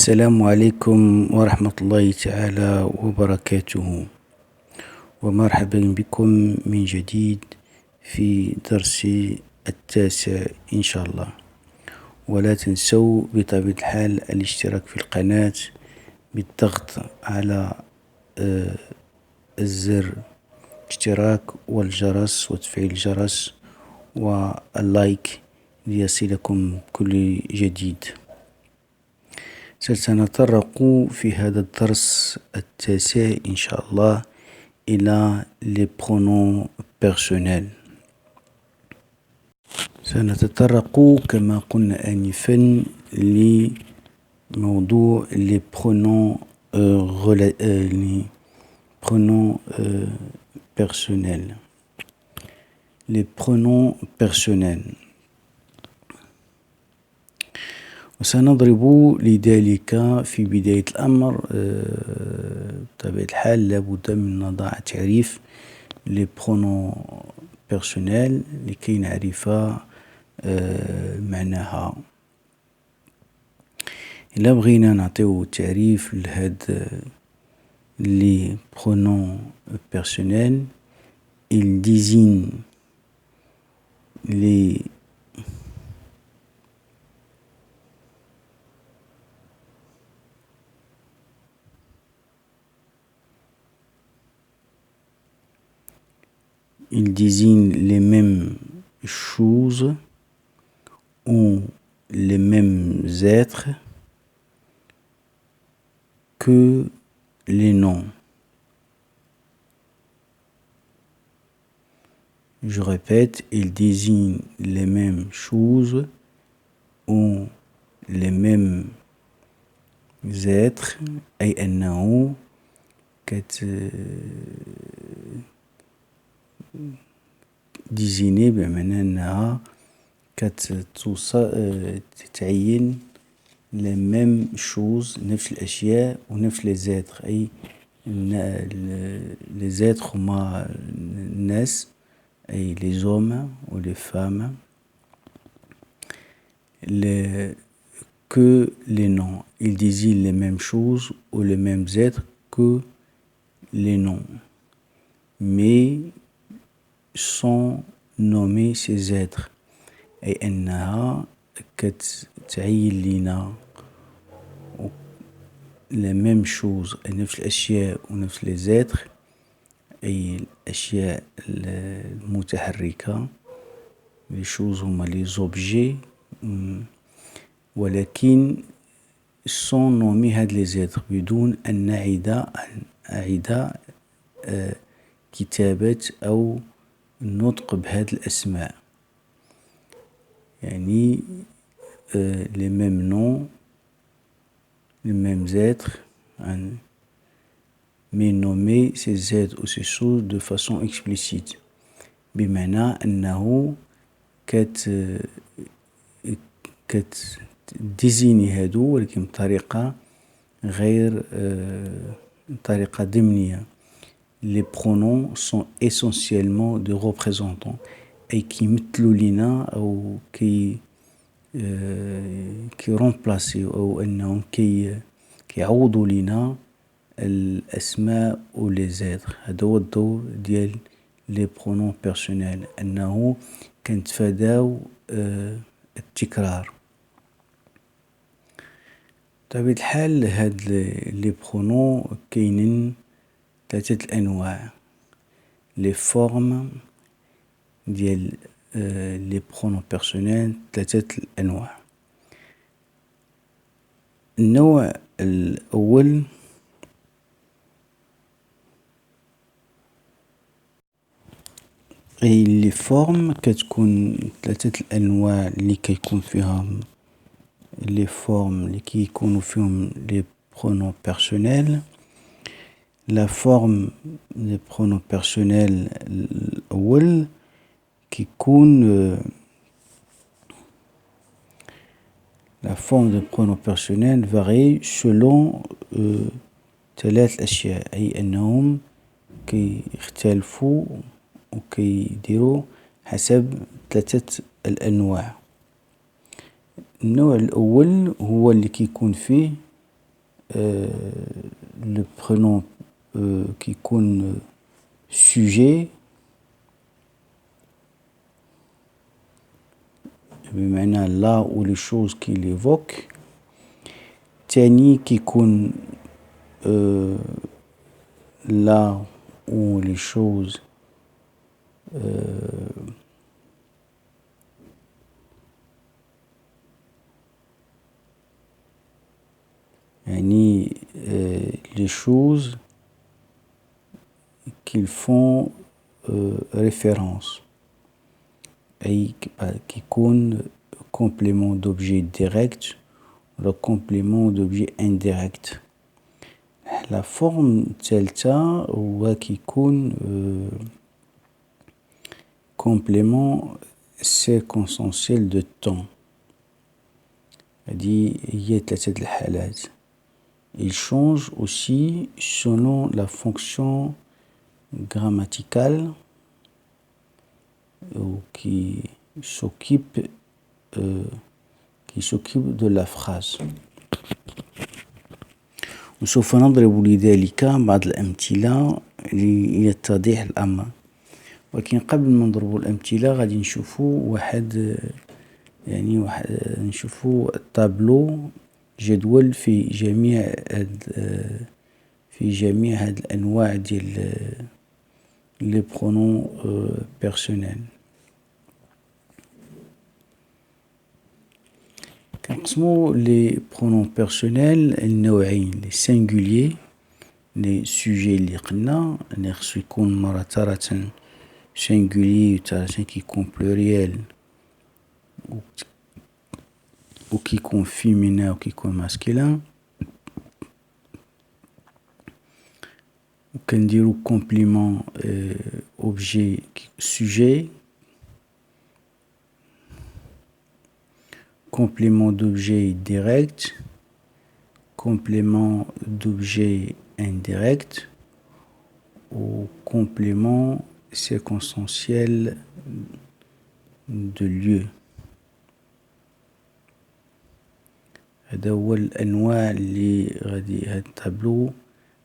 السلام عليكم ورحمة الله تعالى وبركاته، ومرحبا بكم من جديد في درس التاسع إن شاء الله. ولا تنسوا بطبيعة الحال الاشتراك في القناة بالضغط على الزر اشتراك والجرس وتفعيل الجرس واللايك ليصلكم كل جديد. سنتطرق في هذا الدرس التاسع إن شاء الله إلى les pronoms personnels. سنتطرق كما قلنا آنفا لموضوع les pronoms personnels. Les pronoms personnels. وسنضرب لذلك في بداية الأمر بطبيعة الحال لابد من وضع تعريف les pronoms personnels لكي نعرف معناها. إلا بغينا نعطيو تعريف لهاد les pronoms personnels, ils désignent les mêmes choses ou les mêmes êtres que les noms. Je répète, ils désignent les mêmes choses ou les mêmes êtres أي أنه ديزيني بمعنى أنها تعين les mêmes choses نفس الأشياء ونفس les êtres أي les êtres هما الناس أي les hommes ou les femmes que les noms. Ils désignent les mêmes choses ou les mêmes êtres que les noms. Mais sans nommer ces êtres أي أنها كتعين لنا la même chose نفس الأشياء ونفس les êtres أي الأشياء المتحركة les choses هما les objets ولكن sans nommer هاد les êtres بدون أن نعيد كتابة أو النطق بهاد الأسماء. يعني les mêmes noms, les mêmes êtres, mais nommer ces êtres ou ces choses de façon explicite. بمعنى أنه ديزيني هادو ولكن بطريقة غير طريقة ضمنية. Les pronoms sont essentiellement des représentants أي كيمثلوا لنا أو كي رمبلاسيو أو أنهم كيعوضوا لنا الأسماء و les êtres. هذا هو الدور ديال les pronoms personnels أنه كنتفاداو التكرار. بطبيعة الحال هاد les pronoms كاينين ثلاثة الأنواع. les formes ديال les pronoms personnels ثلاثة الأنواع. النوع الأول أي les formes كتكون ثلاثة الأنواع اللي كيكون فيهم les formes اللي كيكونوا فيهم les pronoms personnels. La forme des pronoms personnels الأول كيكون la forme des pronoms personnels varie selon ثلاث أشياء أي أنهم كيختلفوا وكيديروا حسب ثلاثة الأنواع. النوع الأول هو اللي كيكون فيه le prénom qui يكون sujet بمعنى là où les choses qu'il évoque. تاني qui يكون là où les choses يعني les choses qu'ils font référence أي qui يكون complément d'objet direct le complément d'objet indirect. La forme الثالثة هو كيكون complément circonstanciel de temps. هذه هي ثلاثة الحالات. Il change aussi selon la fonction grammaticale qui s'occupe de la phrase. وسوف نضرب لذلك بعض الأمثلة ليتضح الأمر. ولكن قبل ما نضرب الأمثلة غادي نشوفوا نشوفوا الطابلو جدول في جميع هاد الأنواع ديال لي برونون بيرسونيل. كنقسمو لي برونون بيرسونيل لنوعين، لي سينغوليي لي سوجي اللي قلنا اللي خصو يكون مرة تارة سينغوليي وتارة كيكون بلوريال و كيكون فيمينان و كيكون ماسكيلان. و كنديرو كومبليمون اوبجي سوجي، complément d'objet direct, complément d'objet indirect ou complément circonstanciel de lieu. هذا هو الأنواع اللي غادي هاد الطابلو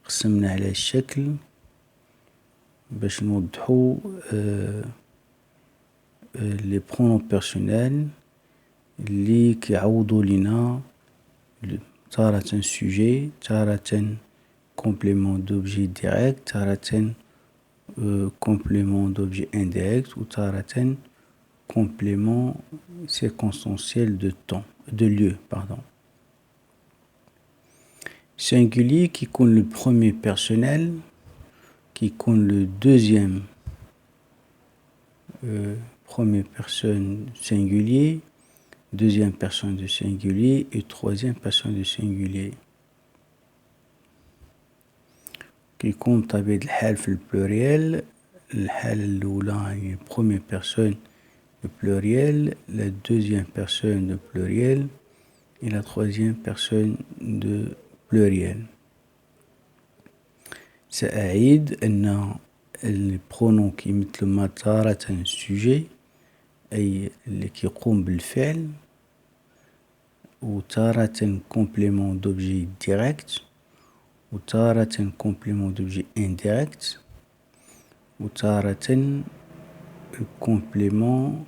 قسمنا على الشكل باش نوضحو لي برونون بيرسونيل اللي كيعوضو لينا تارة سوجي، تارة complément d'objet direct، تارة complément d'objet indirect و تارة complément circonstanciel de temps de lieu pardon. Singulier qui compte le premier personnel, qui compte le deuxième première personne singulier, deuxième personne de singulier et troisième personne de singulier. كيكون بطبيعة الحال في البلوريال. الحالة الأولى هي première personne de pluriel, la deuxième personne de pluriel et la troisième personne de pluriel. سأعيد أن البرونون كيمثلو ما تارة sujet أي اللي كيقوم بالفعل، وتارة complément d'objet direct، وتارة complément d'objet indirect، وتارة complément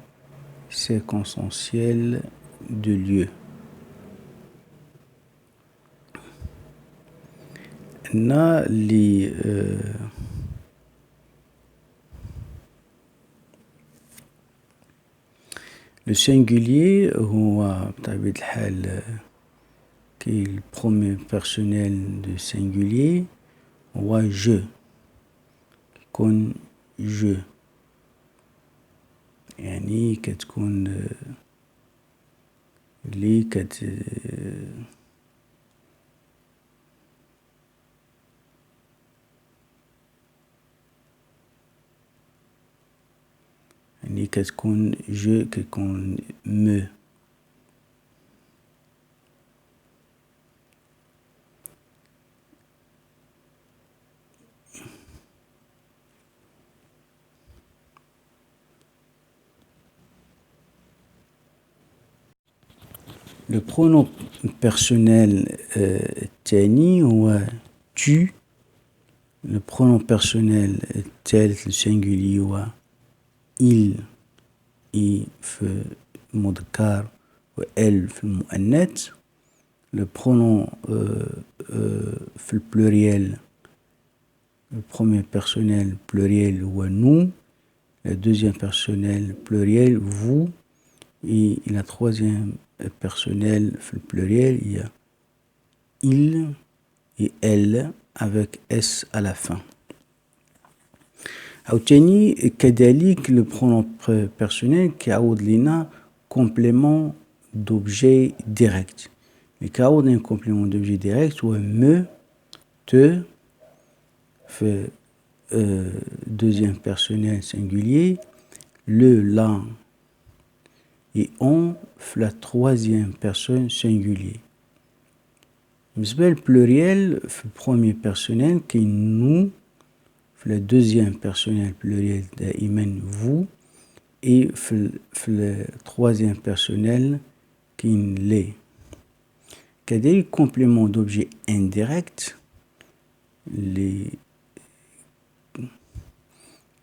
circonstanciel de lieu. هنا اللي le singulier هو بطبيعة الحال كي البروميير بيرسونيل دو singulier هو je، كيكون je يعني كتكون اللي يعني كتكون je كيكون me. Le pronom personnel تاني هو tu. Le pronom personnel الثالث السنجولي هو il في المذكر و elle في المؤنث. Le pronom في البلوريال, le premier personnel pluriel هو nous, le deuxième personnel pluriel vous, et la troisième personnel pluriel il y a il et elle avec s à la fin. عاوتاني كذلك le pronom personnel كيعوض لينا complément d'objet direct. اللي كيعوض لينا complément d'objet direct هو me, te في deuxième personnel singulier, le, la et on في la troisième personne singulier. بالنسبة للpluriel في premier personnel كاين nous, في le deuxième personnel pluriel دائما vous, et في le troisième personnel كاين les. كذلك complément d'objet indirect les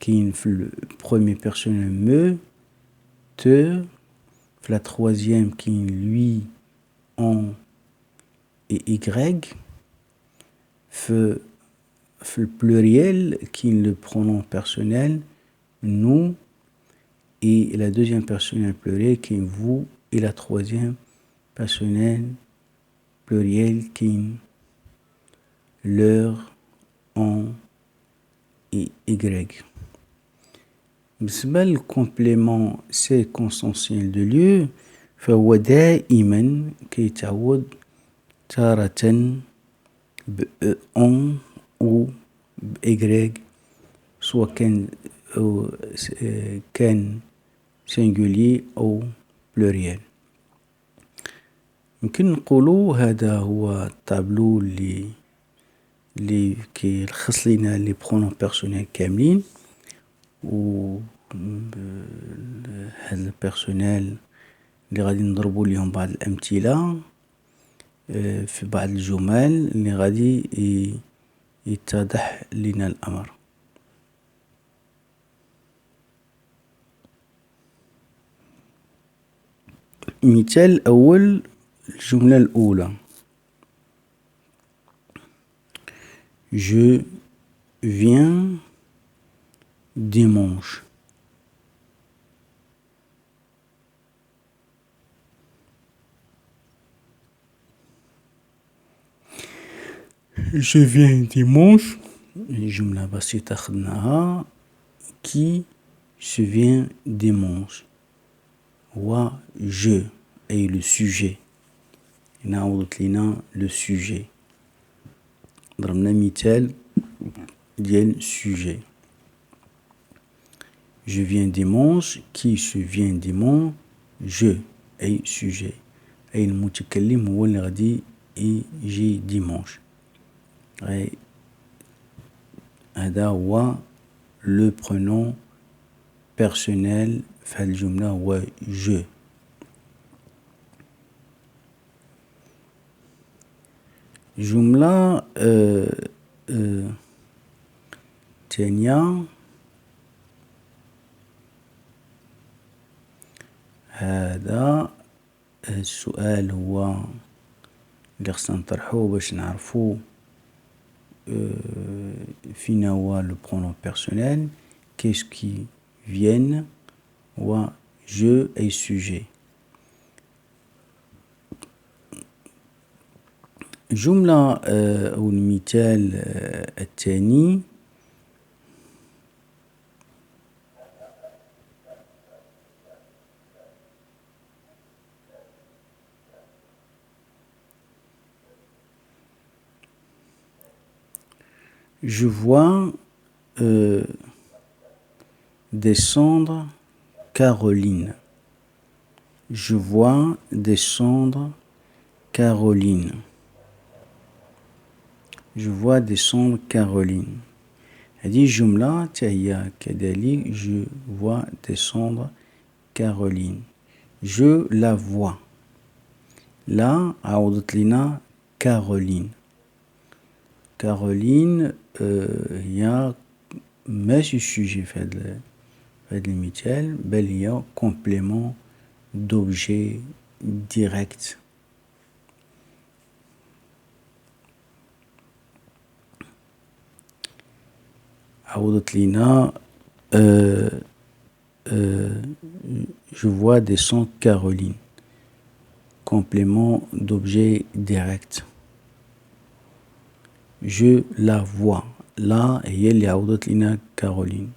كاين في le premier personnel me, te, في la troisième كاين lui, on et y, في le pluriel كاين le pronom personnel nous, et la deuxième personnel pluriel كاين vous, et la troisième personnel pluriel كاين leur, on et y. بالنسبة للcomplément circonstanciel de lieu فهو دائما كيتعوض تارة ب on ou y, سواء كان singulier أو pluriel. يمكن نقولوا هذا هو الطابلو اللي كيلخص لينا لي برونون بيرسونيل كاملين، و هاد البيرسونيل اللي غادي نضربو ليهم بعض الأمثلة في بعض الجمل اللي غادي يتضح لنا الأمر. المثال الأول الجملة الأولى Je viens dimanche. Je viens dimanche. جملة بسيطة خدناها. Qui se vient dimanche. هو je أي le sujet. هنا عوضت لينا le sujet. ضربنا مثال ديال sujet. Je viens dimanche. Qui se vient dimanche. Je أي sujet أي المتكلم هو اللي غادي يجي dimanche. هذا هو le pronom personnel في هذه الجملة هو je. جملة تانية هذا السؤال هو اللي خصنا نطرحوه باش نعرفو فينا هو le pronom personnel. Qu'est-ce qui vient هو je أي sujet. جملة أو المثال الثاني Je vois descendre Caroline. Je vois descendre Caroline. Je vois descendre Caroline. هذه الجملة هي كذلك je vois descendre Caroline. Je la vois. لا عوضت لنا كارولين. كارولين هي ماشي السوجي في هاد المثال، بل هي كومبليمون دوبجي ديريكت. عوضت لنا je vois des sons Caroline. Complément d'objet direct. Je la vois. Là, هي اللي عوضت لنا Caroline.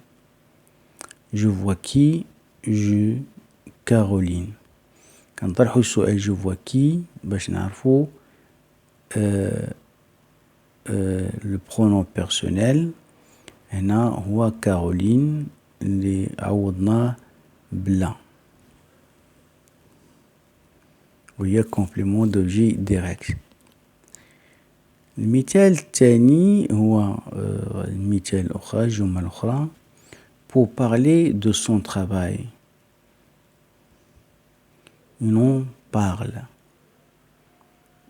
Je vois qui? Je Caroline. كنطرحو السؤال je vois qui باش نعرفو le pronom personnel. هنا هو كارولين اللي عوضناه بلا، وهي كومبليمون دوبجي ديريكت. المثال الثاني هو المثال الأخرى، الجملة الأخرى pour parler de son travail. On parle.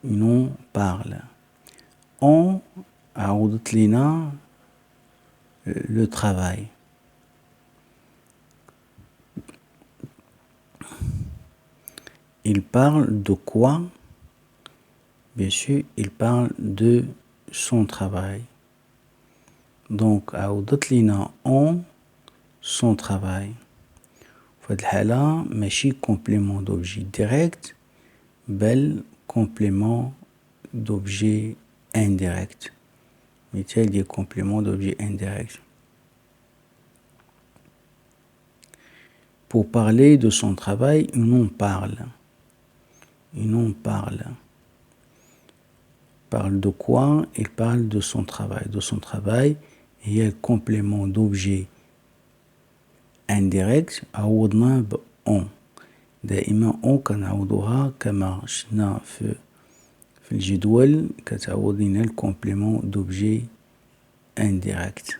On parle. On عوضت لنا le travail. Il parle de quoi? Bien sûr, il parle de son travail. Donc, عوضت لنا on son travail. في هاد الحالة ماشي complément d'objet direct، بل complément d'objet indirect. مثال ديال complément d'objet indirect. Pour parler de son travail, on parle. On parle. Parle de quoi? Il parle de son travail. De son travail, il y a le complément d'objet indirect عوضناه ب on. دائما on كنعوضوها كما شفنا في الجدول، كتعوض لنا الكومبليمون دوبجي indirect.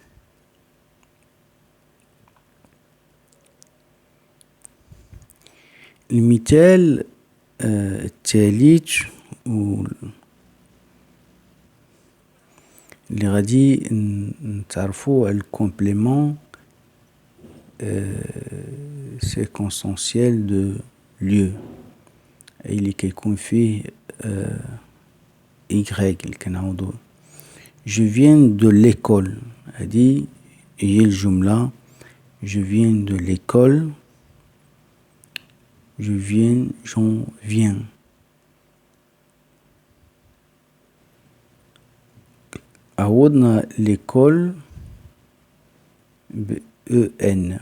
المثال الثالث اللي غادي نتعرفو على الكومبليمون سيركونستانسيال دو lieu، أي اللي كيكون فيه Y اللي كنعوضو. Je viens de l'école. هادي هي الجملة. Je viens de l'école. Je viens, j'en viens. عوضنا l'école ب EN.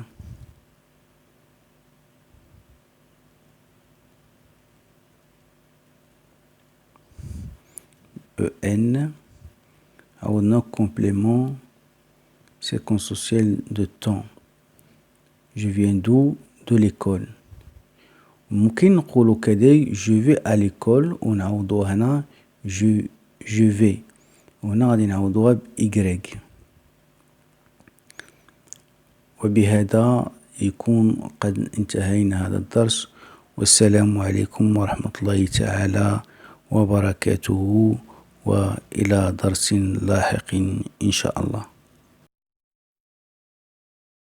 EN عوضنا complément circonstanciel de temps. Je viens d'où? De l'école. ممكن نقولو كذلك je vais à l'école ونعوضو هنا je vais، وهنا غادي نعوضوها ب Y. وبهذا يكون قد انتهينا هذا الدرس، والسلام عليكم ورحمة الله تعالى وبركاته، وإلى درس لاحق إن شاء الله.